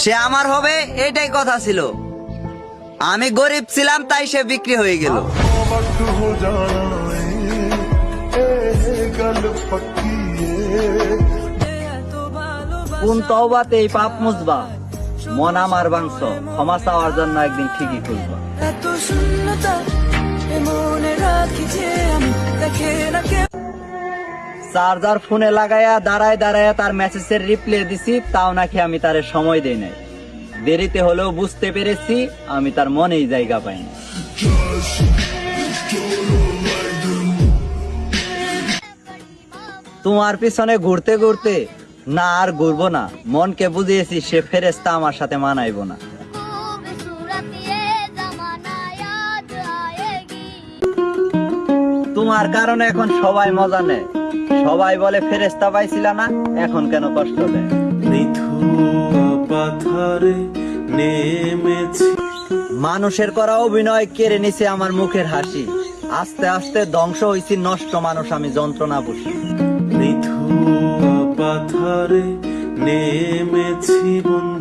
সে আমার হবে এটাই কথা ছিল। আমি গরিব ছিলাম তাই সে বিক্রি হয়ে গেল। কোন তওবাতে এই পাপ মুছবা, মন আমার বাংশ, ক্ষমা চাওয়ার জন্য একদিন ঠিকই খুঁজবা। চার্জার ফোনে লাগাইয়া দাঁড়ায় দাঁড়ায় তার মেসেজের রিপ্লাই দিছি, তাও নাকি আমি তার সময় দেই নাই। দেরিতে হলেও বুঝতে পেরেছি আমি তার মনেই জায়গা পাইনি। তোমার পিছনে ঘুরতে ঘুরতে না আর ঘুরবো না, মনকে বুঝিয়েছি সে ফেরেশতা আমার সাথে মানাইবো না। তোমার কারণে এখন সবাই মজা নেয়, সবাই বলে ফেরেশতা পাইছিলা না, এখন কেন কষ্ট দেয়। মানুষের করা অভিনয় কেড়ে নিছে আমার মুখের হাসি, আস্তে আস্তে ধ্বংস হইছি নষ্ট মানুষ আমি যন্ত্রণা বুঝি। পাথারে নেমেছি বন্ধু।